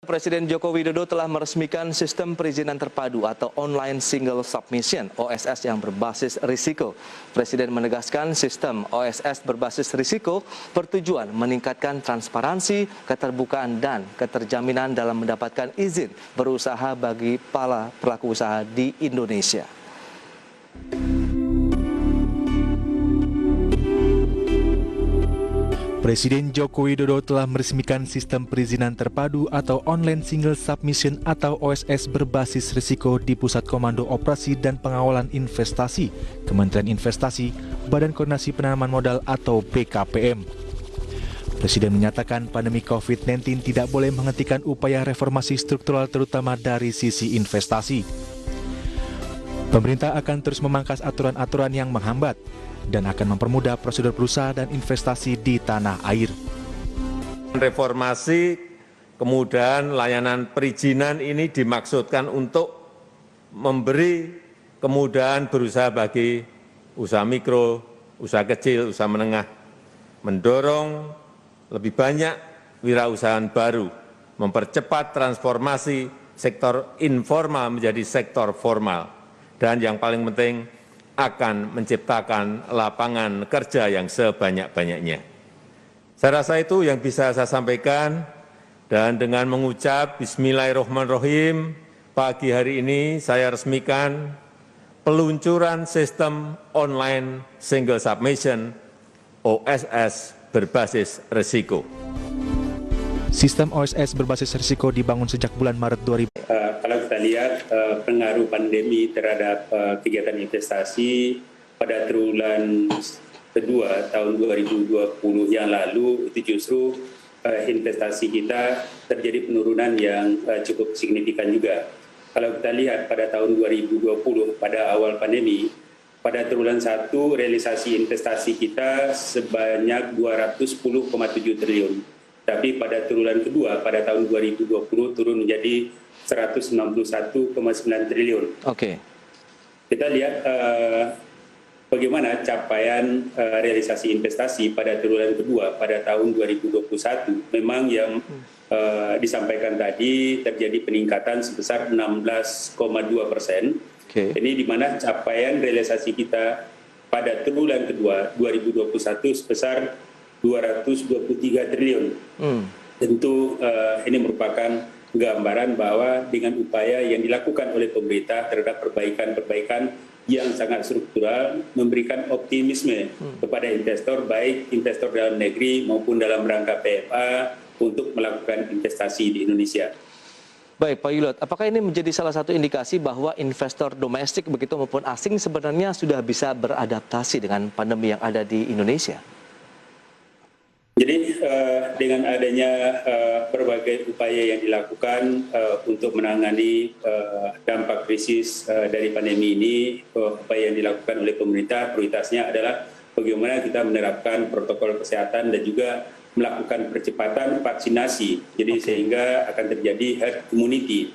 Presiden Joko Widodo telah meresmikan sistem perizinan terpadu atau Online Single Submission (OSS) yang berbasis risiko. Presiden menegaskan sistem OSS berbasis risiko bertujuan meningkatkan transparansi, keterbukaan, dan keterjaminan dalam mendapatkan izin berusaha bagi para pelaku usaha di Indonesia. Presiden Joko Widodo telah meresmikan sistem perizinan terpadu atau Online Single Submission atau OSS berbasis risiko di Pusat Komando Operasi dan Pengawalan Investasi, Kementerian Investasi, Badan Koordinasi Penanaman Modal atau BKPM. Presiden menyatakan pandemi COVID-19 tidak boleh menghentikan upaya reformasi struktural terutama dari sisi investasi. Pemerintah akan terus memangkas aturan-aturan yang menghambat dan akan mempermudah prosedur berusaha dan investasi di tanah air. Reformasi kemudahan layanan perizinan ini dimaksudkan untuk memberi kemudahan berusaha bagi usaha mikro, usaha kecil, usaha menengah, mendorong lebih banyak wirausahaan baru, mempercepat transformasi sektor informal menjadi sektor formal, dan yang paling penting akan menciptakan lapangan kerja yang sebanyak-banyaknya. Saya rasa itu yang bisa saya sampaikan, dan dengan mengucap Bismillahirrahmanirrahim, pagi hari ini saya resmikan peluncuran sistem Online Single Submission OSS berbasis risiko. Sistem OSS berbasis risiko dibangun sejak bulan Maret 2000. Kalau kita lihat pengaruh pandemi terhadap kegiatan investasi pada triwulan kedua tahun 2020 yang lalu, itu justru investasi kita terjadi penurunan yang cukup signifikan juga. Kalau kita lihat pada tahun 2020, pada awal pandemi, pada triwulan 1 realisasi investasi kita sebanyak 210,7 triliun. Tapi pada triwulan kedua pada tahun 2020 turun menjadi 161,9 triliun. Oke. Kita lihat bagaimana capaian realisasi investasi pada triwulan kedua pada tahun 2021. Memang yang disampaikan tadi terjadi peningkatan sebesar 16,2%. Okay. Ini di mana capaian realisasi kita pada triwulan kedua 2021 sebesar 223 triliun. Tentu ini merupakan gambaran bahwa dengan upaya yang dilakukan oleh pemerintah terhadap perbaikan-perbaikan yang sangat struktural memberikan optimisme kepada investor, baik investor dalam negeri maupun dalam rangka PMA untuk melakukan investasi di Indonesia. Baik, Pak Yulot, apakah ini menjadi salah satu indikasi bahwa investor domestik begitu maupun asing sebenarnya sudah bisa beradaptasi dengan pandemi yang ada di Indonesia? Jadi dengan adanya berbagai upaya yang dilakukan untuk menangani dampak krisis dari pandemi ini, upaya yang dilakukan oleh pemerintah prioritasnya adalah bagaimana kita menerapkan protokol kesehatan dan juga melakukan percepatan vaksinasi. Jadi sehingga akan terjadi herd immunity.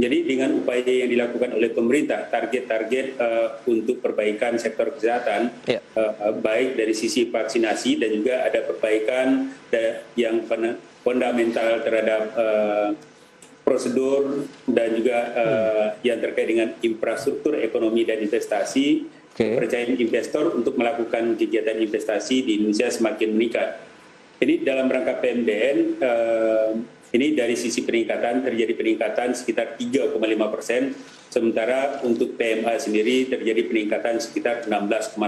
Jadi dengan upaya yang dilakukan oleh pemerintah, target-target untuk perbaikan sektor kesehatan, baik dari sisi vaksinasi dan juga ada perbaikan yang fundamental terhadap prosedur dan juga yang terkait dengan infrastruktur ekonomi dan investasi, kepercayaan investor untuk melakukan kegiatan investasi di Indonesia semakin meningkat. Ini dalam rangka PMDN, ini dari sisi peningkatan terjadi peningkatan sekitar 3,5%, sementara untuk PMA sendiri terjadi peningkatan sekitar 16,8%.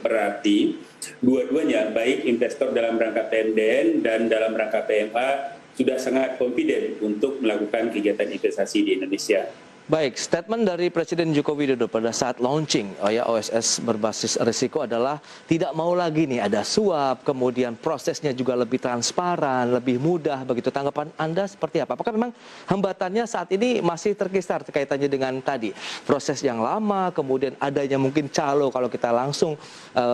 Berarti dua-duanya baik investor dalam rangka PMDN dan dalam rangka PMA sudah sangat confident untuk melakukan kegiatan investasi di Indonesia. Baik, statement dari Presiden Joko Widodo pada saat launching OSS berbasis risiko adalah tidak mau lagi nih ada suap, kemudian prosesnya juga lebih transparan, lebih mudah. Begitu, tanggapan Anda seperti apa? Apakah memang hambatannya saat ini masih terkisar kaitannya dengan tadi proses yang lama, kemudian adanya mungkin calo kalau kita langsung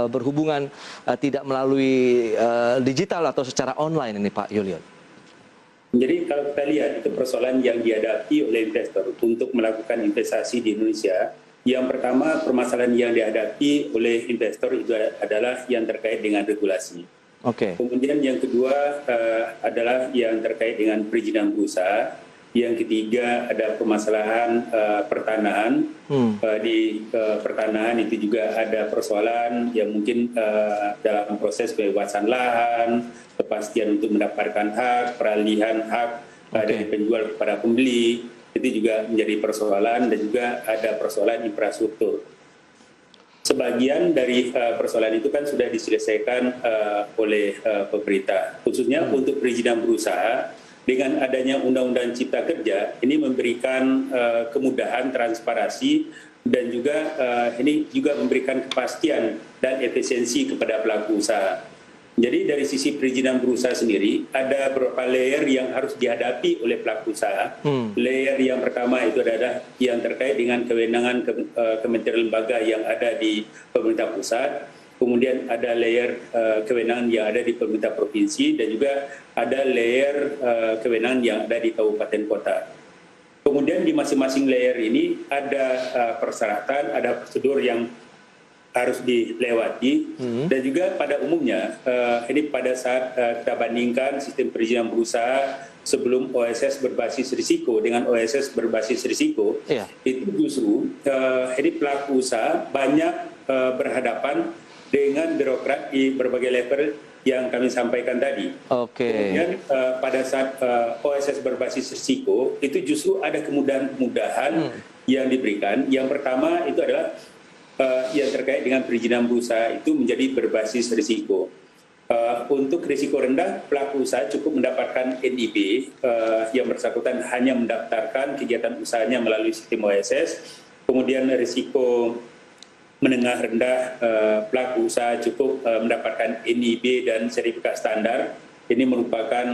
berhubungan tidak melalui digital atau secara online ini, Pak Yuliot? Jadi kalau kita lihat itu persoalan yang dihadapi oleh investor untuk melakukan investasi di Indonesia, yang pertama permasalahan yang dihadapi oleh investor itu adalah yang terkait dengan regulasi. Oke. Kemudian yang kedua adalah yang terkait dengan perizinan berusaha. Yang ketiga ada permasalahan pertanahan. Di pertanahan itu juga ada persoalan yang mungkin dalam proses pembebasan lahan, kepastian untuk mendapatkan hak, peralihan hak dari penjual kepada pembeli, itu juga menjadi persoalan, dan juga ada persoalan infrastruktur. Sebagian dari persoalan itu kan sudah diselesaikan oleh pemerintah, khususnya untuk perizinan berusaha. Dengan adanya Undang-Undang Cipta Kerja, ini memberikan kemudahan, transparansi, dan juga ini juga memberikan kepastian dan efisiensi kepada pelaku usaha. Jadi dari sisi perizinan berusaha sendiri, ada beberapa layer yang harus dihadapi oleh pelaku usaha. Layer yang pertama itu adalah yang terkait dengan kewenangan kementerian lembaga yang ada di pemerintah pusat. Kemudian ada layer kewenangan yang ada di pemerintah provinsi, dan juga ada layer kewenangan yang ada di kabupaten kota. Kemudian di masing-masing layer ini ada persyaratan, ada prosedur yang harus dilewati, dan juga pada umumnya ini pada saat kita bandingkan sistem perizinan berusaha sebelum OSS berbasis risiko dengan OSS berbasis risiko, itu justru ini pelaku usaha banyak berhadapan dengan birokrat di berbagai level yang kami sampaikan tadi. Kemudian pada saat OSS berbasis risiko, itu justru ada kemudahan-kemudahan yang diberikan. Yang pertama itu adalah yang terkait dengan perizinan berusaha itu menjadi berbasis risiko. Untuk risiko rendah, pelaku usaha cukup mendapatkan NIB yang bersangkutan hanya mendaftarkan kegiatan usahanya melalui sistem OSS. Kemudian risiko menengah rendah, pelaku usaha cukup mendapatkan NIB dan sertifikat standar. Ini merupakan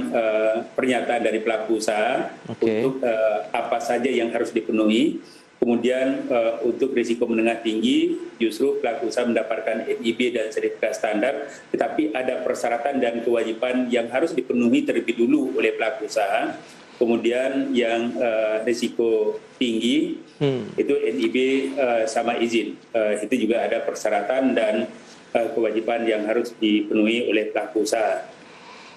pernyataan dari pelaku usaha untuk apa saja yang harus dipenuhi. Kemudian untuk risiko menengah tinggi, justru pelaku usaha mendapatkan NIB dan sertifikat standar, tetapi ada persyaratan dan kewajiban yang harus dipenuhi terlebih dulu oleh pelaku usaha. Kemudian yang risiko tinggi itu NIB sama izin, itu juga ada persyaratan dan kewajiban yang harus dipenuhi oleh pelaku usaha.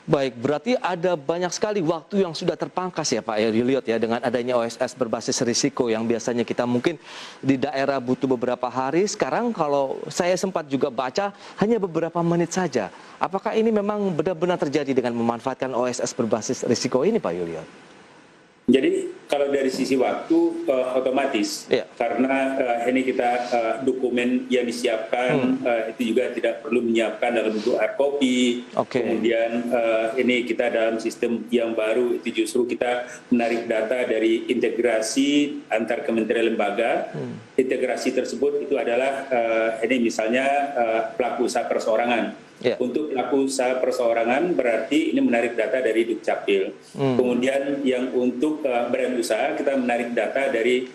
Baik, berarti ada banyak sekali waktu yang sudah terpangkas ya Pak Yuliot ya, dengan adanya OSS berbasis risiko yang biasanya kita mungkin di daerah butuh beberapa hari, sekarang kalau saya sempat juga baca hanya beberapa menit saja. Apakah ini memang benar-benar terjadi dengan memanfaatkan OSS berbasis risiko ini Pak Yuliot? Jadi kalau dari sisi waktu otomatis, karena ini kita dokumen yang disiapkan itu juga tidak perlu menyiapkan dalam bentuk hard copy. Kemudian ini kita dalam sistem yang baru itu justru kita menarik data dari integrasi antar kementerian lembaga. Integrasi tersebut itu adalah ini misalnya pelaku usaha perseorangan. Untuk pelaku usaha perseorangan berarti ini menarik data dari Dukcapil. Kemudian yang untuk badan usaha kita menarik data dari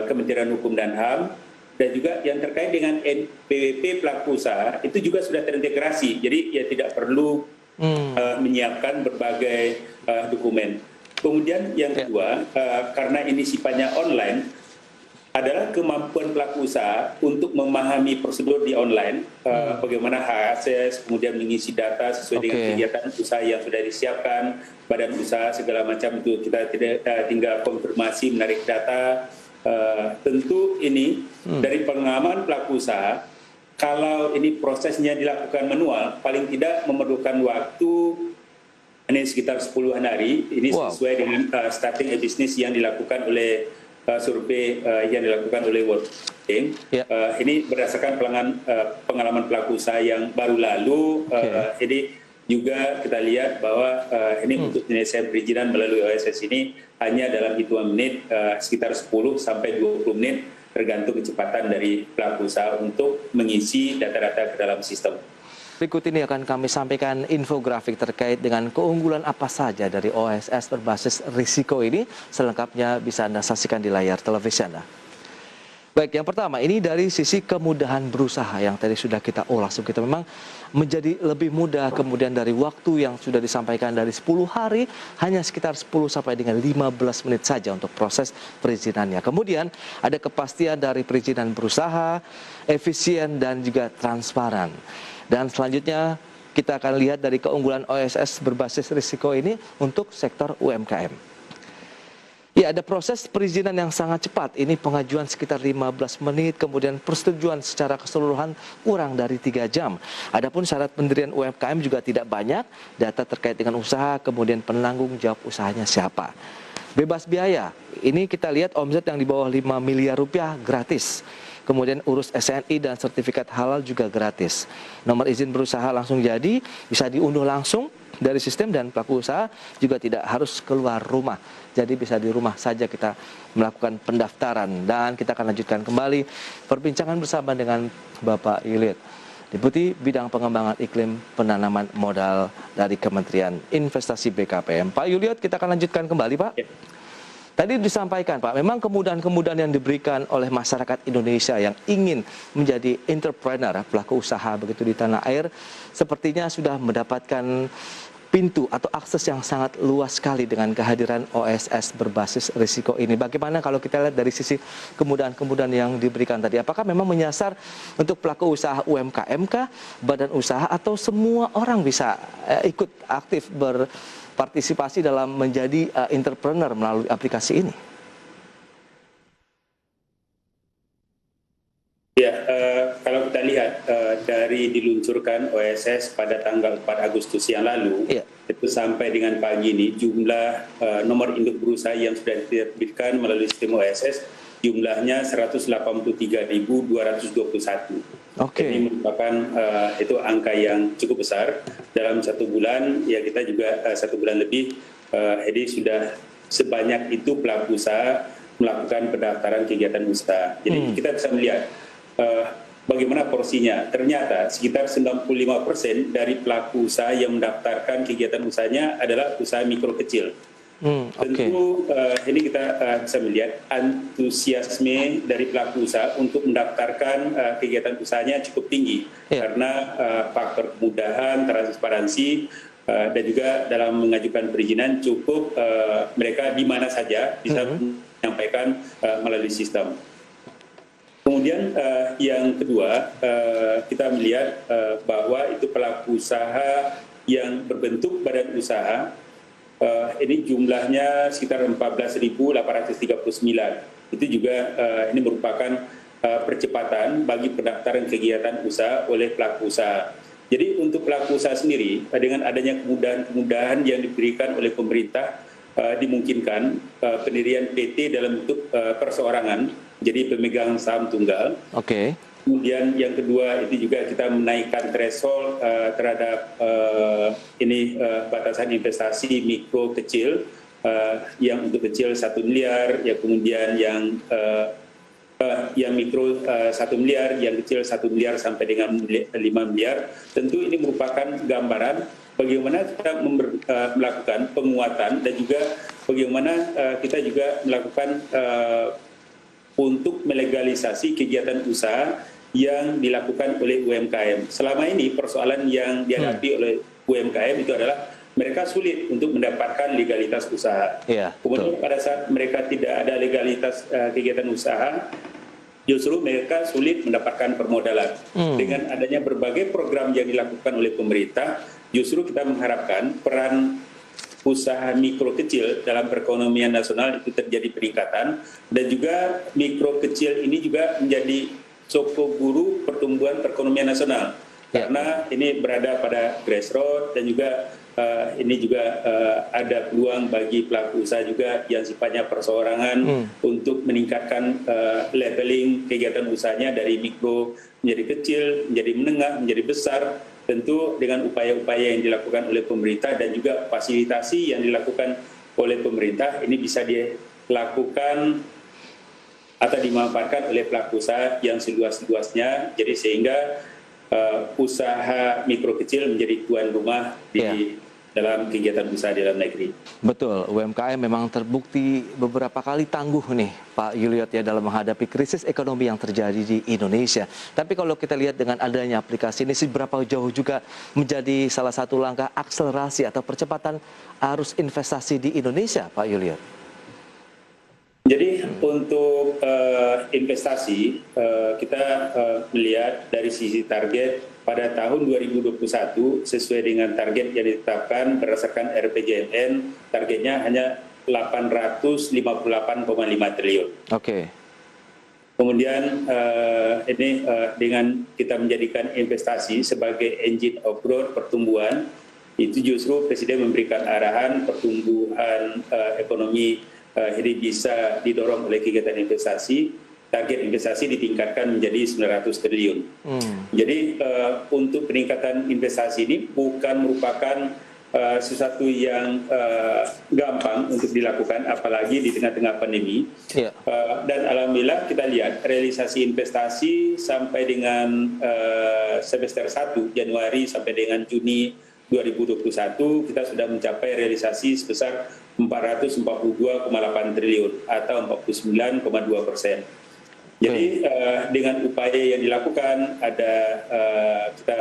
Kementerian Hukum dan HAM, dan juga yang terkait dengan NPWP pelaku usaha itu juga sudah terintegrasi. Jadi ya tidak perlu menyiapkan berbagai dokumen. Kemudian yang kedua, karena ini sifatnya online, adalah kemampuan pelaku usaha untuk memahami prosedur di online, bagaimana hak akses, kemudian mengisi data sesuai dengan kegiatan usaha yang sudah disiapkan, badan usaha segala macam itu kita tinggal konfirmasi, menarik data. Tentu ini dari pengalaman pelaku usaha, kalau ini prosesnya dilakukan manual, paling tidak memerlukan waktu ini sekitar 10-an hari. Ini sesuai dengan starting a business yang dilakukan oleh survei yang dilakukan oleh World Bank. Ini berdasarkan pengalaman pelaku usaha yang baru lalu. Ini juga kita lihat bahwa ini untuk penyelesaian perizinan melalui OSS ini hanya dalam hitungan menit, sekitar 10 sampai 20 menit, tergantung kecepatan dari pelaku usaha untuk mengisi data-data ke dalam sistem. Berikut ini akan kami sampaikan infografik terkait dengan keunggulan apa saja dari OSS berbasis risiko ini. Selengkapnya bisa Anda saksikan di layar televisi Anda. Baik, yang pertama ini dari sisi kemudahan berusaha yang tadi sudah kita ulas. Kita memang menjadi lebih mudah, kemudian dari waktu yang sudah disampaikan dari 10 hari hanya sekitar 10 sampai dengan 15 menit saja untuk proses perizinannya. Kemudian ada kepastian dari perizinan berusaha, efisien dan juga transparan. Dan selanjutnya kita akan lihat dari keunggulan OSS berbasis risiko ini untuk sektor UMKM. Ya, ada proses perizinan yang sangat cepat. Ini pengajuan sekitar 15 menit, kemudian persetujuan secara keseluruhan kurang dari 3 jam. Adapun syarat pendirian UMKM juga tidak banyak, data terkait dengan usaha, kemudian penanggung jawab usahanya siapa. Bebas biaya, ini kita lihat omset yang di bawah 5 miliar rupiah gratis. Kemudian urus SNI dan sertifikat halal juga gratis. Nomor izin berusaha langsung jadi, bisa diunduh langsung dari sistem dan pelaku usaha juga tidak harus keluar rumah. Jadi bisa di rumah saja kita melakukan pendaftaran. Dan kita akan lanjutkan kembali perbincangan bersama dengan Bapak Yuliat, Deputi Bidang Pengembangan Iklim Penanaman Modal dari Kementerian Investasi BKPM. Pak Yuliat, kita akan lanjutkan kembali, Pak. Tadi disampaikan, Pak, memang kemudahan-kemudahan yang diberikan oleh masyarakat Indonesia yang ingin menjadi entrepreneur, pelaku usaha begitu di tanah air, sepertinya sudah mendapatkan pintu atau akses yang sangat luas sekali dengan kehadiran OSS berbasis risiko ini. Bagaimana kalau kita lihat dari sisi kemudahan-kemudahan yang diberikan tadi? Apakah memang menyasar untuk pelaku usaha UMKM kah, badan usaha, atau semua orang bisa ikut aktif berpartisipasi dalam menjadi entrepreneur melalui aplikasi ini? Ya, kalau kita lihat dari diluncurkan OSS pada tanggal 4 Agustus yang lalu, itu sampai dengan pagi ini jumlah nomor induk berusaha yang sudah diterbitkan melalui sistem OSS jumlahnya 183.221. Ini merupakan itu angka yang cukup besar. Dalam 1 bulan, ya kita juga 1 bulan lebih, jadi sudah sebanyak itu pelaku usaha melakukan pendaftaran kegiatan usaha. Jadi kita bisa melihat bagaimana porsinya. Ternyata sekitar 95% dari pelaku usaha yang mendaftarkan kegiatan usahanya adalah usaha mikro kecil. Tentu ini kita bisa melihat antusiasme dari pelaku usaha untuk mendaftarkan kegiatan usahanya cukup tinggi karena faktor kemudahan, transparansi, dan juga dalam mengajukan perizinan cukup mereka di mana saja bisa menyampaikan melalui sistem. Kemudian yang kedua, kita melihat bahwa itu pelaku usaha yang berbentuk badan usaha, ini jumlahnya sekitar 14.839. Itu juga ini merupakan percepatan bagi pendaftaran kegiatan usaha oleh pelaku usaha. Jadi untuk pelaku usaha sendiri, dengan adanya kemudahan-kemudahan yang diberikan oleh pemerintah, dimungkinkan pendirian PT dalam bentuk perseorangan, jadi pemegang saham tunggal. Kemudian yang kedua itu juga kita menaikkan threshold terhadap batasan investasi mikro kecil, yang untuk kecil 1 miliar, ya kemudian yang mikro 1 miliar, yang kecil 1 miliar sampai dengan 5 miliar. Tentu ini merupakan gambaran bagaimana kita melakukan penguatan dan juga bagaimana kita juga melakukan untuk melegalisasi kegiatan usaha yang dilakukan oleh UMKM. Selama ini persoalan yang dihadapi oleh UMKM itu adalah mereka sulit untuk mendapatkan legalitas usaha. Kemudian pada saat mereka tidak ada legalitas kegiatan usaha, justru mereka sulit mendapatkan permodalan. Dengan adanya berbagai program yang dilakukan oleh pemerintah, justru kita mengharapkan peran usaha mikro kecil dalam perekonomian nasional itu terjadi peningkatan, dan juga mikro kecil ini juga menjadi soko guru pertumbuhan perekonomian nasional karena ini berada pada grassroots, dan juga ini juga ada peluang bagi pelaku usaha juga yang sifatnya perseorangan untuk meningkatkan leveling kegiatan usahanya dari mikro menjadi kecil, menjadi menengah, menjadi besar. Tentu dengan upaya-upaya yang dilakukan oleh pemerintah dan juga fasilitasi yang dilakukan oleh pemerintah, ini bisa dilakukan atau dimanfaatkan oleh pelaku usaha yang seluas-luasnya. Jadi sehingga usaha mikro kecil menjadi tuan rumah di dalam kegiatan usaha di dalam negeri. Betul, UMKM memang terbukti beberapa kali tangguh nih Pak Yuliat ya dalam menghadapi krisis ekonomi yang terjadi di Indonesia. Tapi kalau kita lihat dengan adanya aplikasi ini, seberapa jauh juga menjadi salah satu langkah akselerasi atau percepatan arus investasi di Indonesia, Pak Yuliat? Jadi untuk investasi, kita melihat dari sisi target pada tahun 2021 sesuai dengan target yang ditetapkan berdasarkan RPJMN, targetnya hanya 858,5 triliun. Oke. Kemudian ini dengan kita menjadikan investasi sebagai engine of growth pertumbuhan, itu justru Presiden memberikan arahan pertumbuhan ekonomi ini bisa didorong oleh kegiatan investasi. Target investasi ditingkatkan menjadi 900 triliun. Jadi untuk peningkatan investasi ini bukan merupakan sesuatu yang gampang untuk dilakukan, apalagi di tengah-tengah pandemi. Yeah. Dan alhamdulillah kita lihat realisasi investasi sampai dengan semester 1 Januari sampai dengan Juni 2021 kita sudah mencapai realisasi sebesar 442,8 triliun atau 49,2%. Jadi dengan upaya yang dilakukan ada kita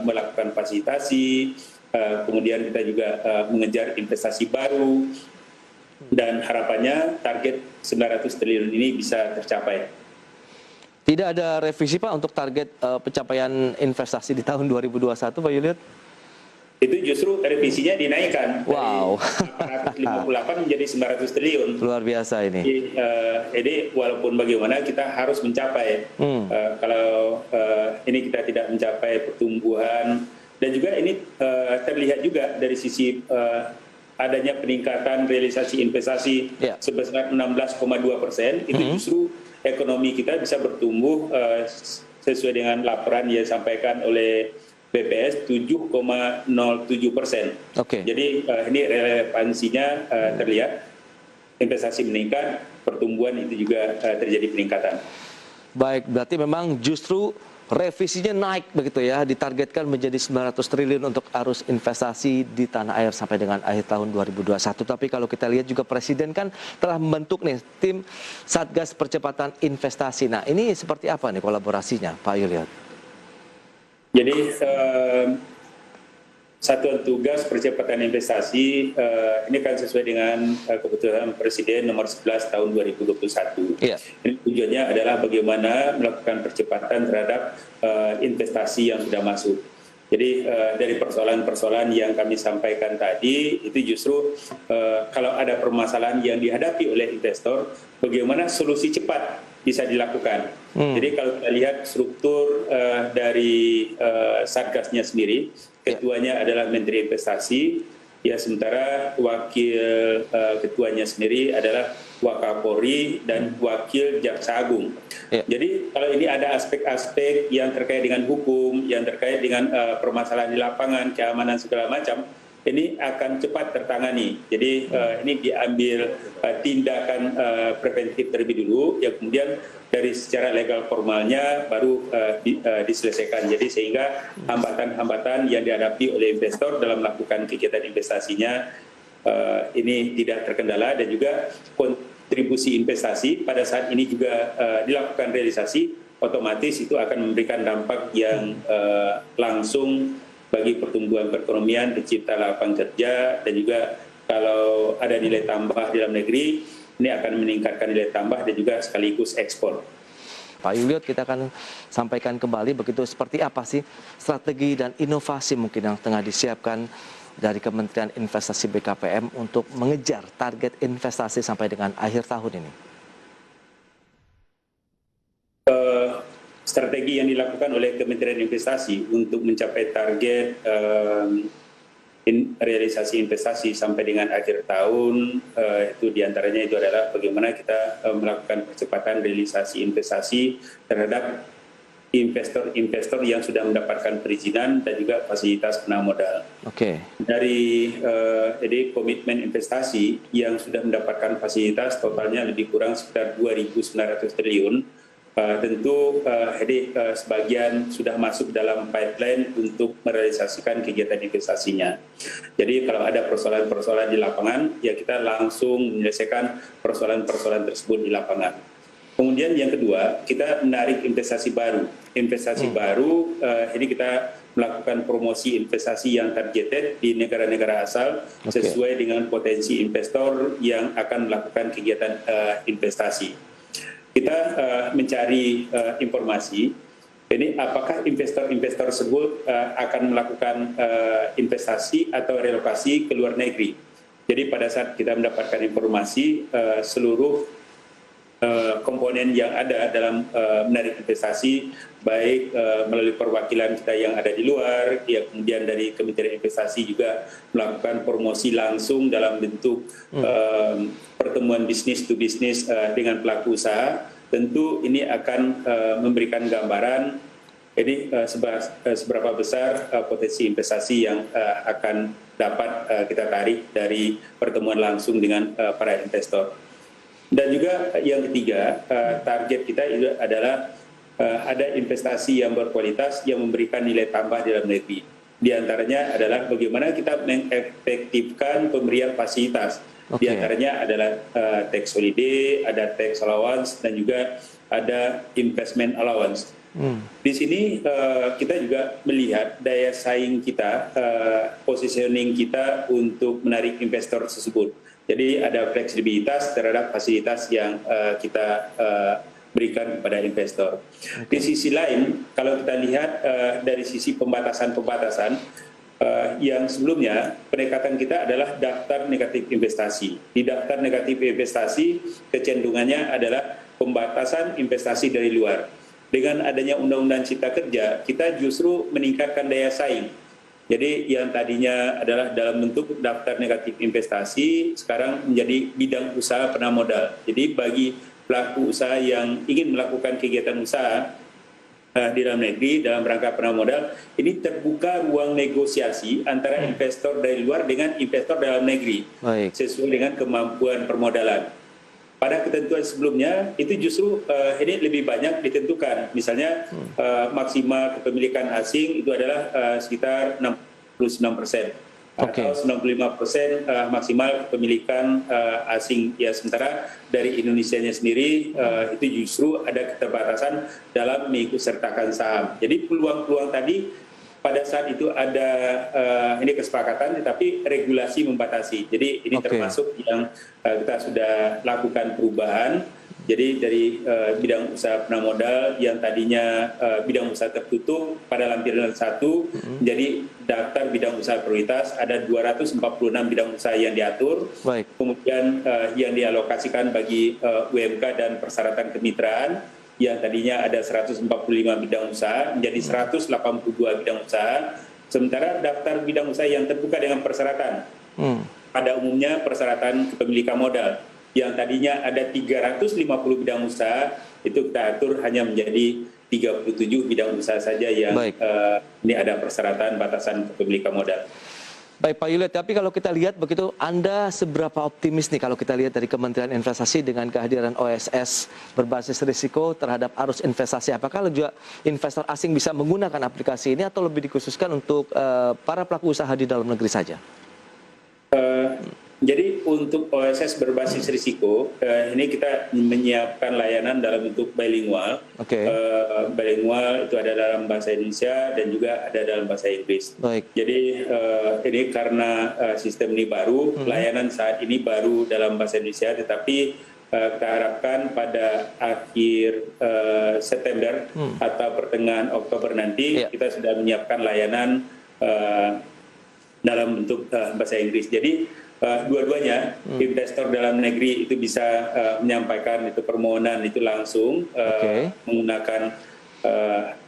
melakukan fasilitasi, kemudian kita juga mengejar investasi baru, dan harapannya target 900 triliun ini bisa tercapai. Tidak ada revisi Pak untuk target pencapaian investasi di tahun 2021 Pak Yuliat? Itu justru revisinya dinaikkan Wow. dari 458 menjadi 900 triliun. Luar biasa ini. Jadi walaupun bagaimana kita harus mencapai. Kalau ini kita tidak mencapai pertumbuhan, dan juga ini terlihat juga dari sisi adanya peningkatan realisasi investasi sebesar 16,2%, itu justru ekonomi kita bisa bertumbuh sesuai dengan laporan yang disampaikan oleh BPS 7,07%. Jadi ini relevansinya terlihat, investasi meningkat, pertumbuhan itu juga terjadi peningkatan. Baik, berarti memang justru revisinya naik begitu ya, ditargetkan menjadi 900 triliun untuk arus investasi di tanah air sampai dengan akhir tahun 2021. Tapi kalau kita lihat juga Presiden kan telah membentuk nih tim Satgas Percepatan Investasi. Nah, ini seperti apa nih kolaborasinya Pak Yuliat? Jadi Satuan Tugas Percepatan Investasi ini kan sesuai dengan keputusan Presiden nomor 11 tahun 2021. Ini tujuannya adalah bagaimana melakukan percepatan terhadap investasi yang sudah masuk. Jadi dari persoalan-persoalan yang kami sampaikan tadi, itu justru kalau ada permasalahan yang dihadapi oleh investor, bagaimana solusi cepat bisa dilakukan. Jadi kalau kita lihat struktur dari Satgasnya sendiri, ketuanya adalah Menteri Investasi, ya sementara wakil ketuanya sendiri adalah Wakapolri dan wakil Jaksa Agung. Jadi kalau ini ada aspek-aspek yang terkait dengan hukum, yang terkait dengan permasalahan di lapangan, keamanan segala macam, ini akan cepat tertangani. Jadi ini diambil tindakan preventif terlebih dulu, ya kemudian dari secara legal formalnya baru diselesaikan. Jadi sehingga hambatan-hambatan yang dihadapi oleh investor dalam melakukan kegiatan investasinya ini tidak terkendala, dan juga kontribusi investasi pada saat ini juga dilakukan realisasi, otomatis itu akan memberikan dampak yang langsung bagi pertumbuhan perekonomian, tercipta lapangan kerja, dan juga kalau ada nilai tambah di dalam negeri, ini akan meningkatkan nilai tambah dan juga sekaligus ekspor. Pak Yuliat, kita akan sampaikan kembali begitu seperti apa sih strategi dan inovasi mungkin yang tengah disiapkan dari Kementerian Investasi BKPM untuk mengejar target investasi sampai dengan akhir tahun ini. Strategi yang dilakukan oleh Kementerian Investasi untuk mencapai target realisasi investasi sampai dengan akhir tahun, itu diantaranya itu adalah bagaimana kita melakukan percepatan realisasi investasi terhadap investor-investor yang sudah mendapatkan perizinan dan juga fasilitas penanam modal. Dari komitmen investasi yang sudah mendapatkan fasilitas totalnya lebih kurang sekitar 2.900 triliun. Tentu sebagian sudah masuk dalam pipeline untuk merealisasikan kegiatan investasinya. Jadi kalau ada persoalan-persoalan di lapangan, ya kita langsung menyelesaikan persoalan-persoalan tersebut di lapangan. Kemudian yang kedua, kita menarik investasi baru. Investasi baru ini kita melakukan promosi investasi yang targeted di negara-negara asal sesuai dengan potensi investor yang akan melakukan kegiatan investasi. kita mencari informasi, ini apakah investor-investor tersebut akan melakukan investasi atau relokasi ke luar negeri. Jadi pada saat kita mendapatkan informasi, seluruh komponen yang ada dalam menarik investasi, baik melalui perwakilan kita yang ada di luar, ya kemudian dari Kementerian Investasi juga melakukan promosi langsung dalam bentuk pertemuan bisnis to bisnis dengan pelaku usaha. Tentu ini akan memberikan gambaran ini seberapa besar potensi investasi yang akan dapat kita tarik dari pertemuan langsung dengan para investor. Dan juga yang ketiga, target kita itu adalah ada investasi yang berkualitas yang memberikan nilai tambah di dalam negeri. Di antaranya adalah bagaimana kita mengefektifkan pemberian fasilitas. Di antaranya adalah tax holiday, ada tax allowance, dan juga ada investment allowance. Di sini kita juga melihat daya saing kita, positioning kita untuk menarik investor tersebut. Jadi ada fleksibilitas terhadap fasilitas yang kita berikan kepada investor. Di sisi lain, kalau kita lihat dari sisi pembatasan-pembatasan, yang sebelumnya pendekatan kita adalah daftar negatif investasi. Di daftar negatif investasi kecenderungannya adalah pembatasan investasi dari luar. Dengan adanya Undang-Undang Cipta Kerja, kita justru meningkatkan daya saing. Jadi yang tadinya adalah dalam bentuk daftar negatif investasi, sekarang menjadi bidang usaha penambah modal. Jadi bagi pelaku usaha yang ingin melakukan kegiatan usaha di dalam negeri dalam rangka penambah modal, ini terbuka ruang negosiasi antara investor dari luar dengan investor dalam negeri. Sesuai dengan kemampuan permodalan. Pada ketentuan sebelumnya itu justru ini lebih banyak ditentukan. Misalnya maksimal kepemilikan asing itu adalah sekitar 69%. Atau 95% maksimal kepemilikan asing. Ya, sementara dari Indonesianya sendiri itu justru ada keterbatasan dalam mengikutsertakan saham. Jadi peluang-peluang tadi pada saat itu ada ini kesepakatan, tetapi regulasi membatasi. Jadi ini termasuk yang kita sudah lakukan perubahan. Jadi dari bidang usaha penambah modal yang tadinya bidang usaha tertutup pada lampiran 1 menjadi daftar bidang usaha prioritas, ada 246 bidang usaha yang diatur. Kemudian yang dialokasikan bagi UMK dan persyaratan kemitraan yang tadinya ada 145 bidang usaha menjadi 182 bidang usaha. Sementara daftar bidang usaha yang terbuka dengan persyaratan, pada umumnya persyaratan kepemilikan modal yang tadinya ada 350 bidang usaha, itu kita atur hanya menjadi 37 bidang usaha saja yang ini ada persyaratan batasan kepemilikan modal. Baik Pak Yuliet, tapi kalau kita lihat begitu, Anda seberapa optimis nih kalau kita lihat dari Kementerian Investasi dengan kehadiran OSS berbasis risiko terhadap arus investasi? Apakah juga investor asing bisa menggunakan aplikasi ini atau lebih dikhususkan untuk para pelaku usaha di dalam negeri saja? Jadi untuk OSS berbasis risiko, ini kita menyiapkan layanan dalam bentuk bilingual. Bilingual itu ada dalam bahasa Indonesia dan juga ada dalam bahasa Inggris. Jadi ini karena sistem ini baru, layanan saat ini baru dalam bahasa Indonesia, tetapi kita harapkan pada akhir September atau pertengahan Oktober nanti kita sudah menyiapkan layanan dalam bentuk bahasa Inggris. Jadi dua-duanya investor dalam negeri itu bisa menyampaikan itu permohonan itu langsung menggunakan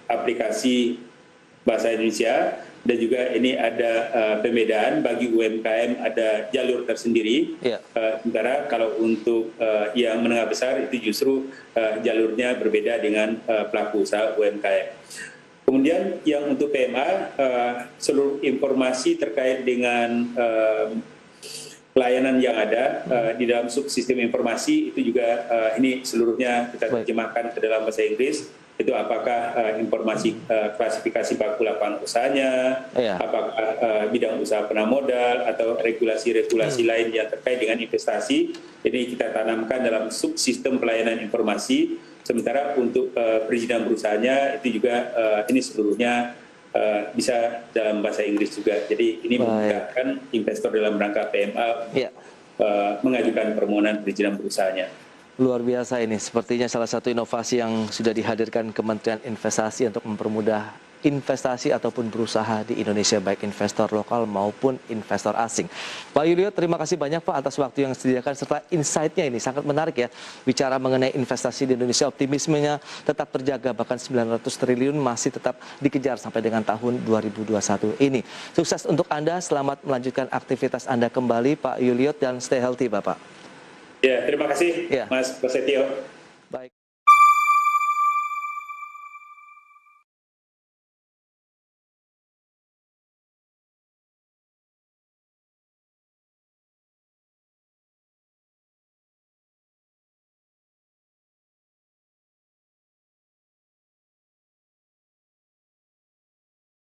aplikasi bahasa Indonesia, dan juga ini ada pembedaan bagi UMKM, ada jalur tersendiri. Sementara kalau untuk yang menengah besar itu justru jalurnya berbeda dengan pelaku usaha UMKM. Kemudian yang untuk PMA, seluruh informasi terkait dengan pelayanan yang ada di dalam subsistem informasi itu juga ini seluruhnya kita terjemahkan ke dalam bahasa Inggris. Itu apakah informasi klasifikasi baku lapangan usahanya, apakah bidang usaha penambah modal atau regulasi-regulasi lain yang terkait dengan investasi, ini kita tanamkan dalam subsistem pelayanan informasi. Sementara untuk perizinan berusahanya itu juga ini seluruhnya bisa dalam bahasa Inggris juga. Jadi ini memudahkan investor dalam rangka PMA mengajukan permohonan perizinan berusahanya. Luar biasa ini, sepertinya salah satu inovasi yang sudah dihadirkan Kementerian Investasi untuk mempermudah investasi ataupun berusaha di Indonesia, baik investor lokal maupun investor asing. Pak Yulio, terima kasih banyak Pak atas waktu yang disediakan serta insight-nya ini sangat menarik ya. Bicara mengenai investasi di Indonesia, optimismenya tetap terjaga, bahkan 900 triliun masih tetap dikejar sampai dengan tahun 2021 ini. Sukses untuk Anda, selamat melanjutkan aktivitas Anda kembali Pak Yulio dan stay healthy Bapak. Ya, terima kasih Ya. Mas Prasetyo.